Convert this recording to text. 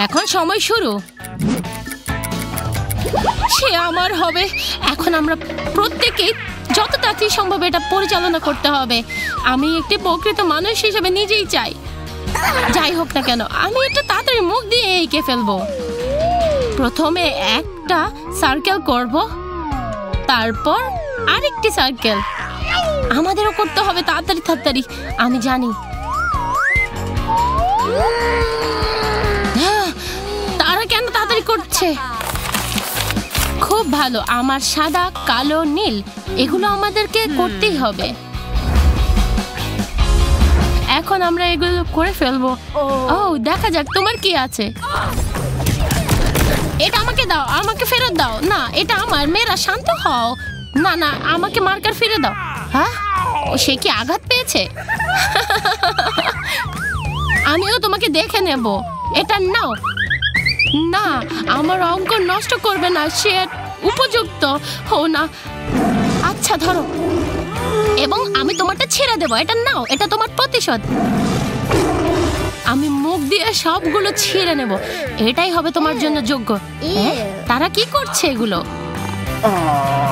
এখন সময় শুরু। সে আমার হবে। এখন আমরা প্রত্যেকেই যত তাড়াতাড়ি সম্ভব এটা পরিচালনা করতে হবে। আমি একটি প্রকৃত মানুষ হিসেবে নিজেই চাই। যাই হোক না কেন, আমি এটা তাড়াতাড়ি মুখ দিয়ে এঁকে ফেলবো। প্রথমে একটা সার্কেল করব, তারপর আরেকটি সার্কেল। আমাদেরও করতে হবে তাড়াতাড়ি তাড়াতাড়ি। আমি জানি। তারা কেন তাড়াতাড়ি করছে? খুব ভালো। আমার সাদা, কালো, নীল এগুলো আমাদেরকে করতেই হবে। এখন আমরা এগুলো করে ফেলবো। ও দেখা যাক তোমার কি আছে। এটা আমাকে দাও, আমাকে ফেরত দাও। না, এটা আমার। মেয়েরা শান্ত হও। না না, আমাকে মার্কার ফিরে দাও। হ্যাঁ, সে কি আঘাত পেয়েছে? আমিও তোমাকে দেখে নেব। এটা নাও। না, আমার অঙ্ক নষ্ট করবে না। সে উপযুক্ত। ও না, আচ্ছা ধরো। এবং আমি তোমারটা ছেড়ে দেবো। এটা নাও, এটা তোমার প্রতিশোধ। আমি মুখ দিয়ে সবগুলো ছিঁড়ে নেব। এটাই হবে তোমার জন্য যোগ্য। তারা কি করছে এগুলো?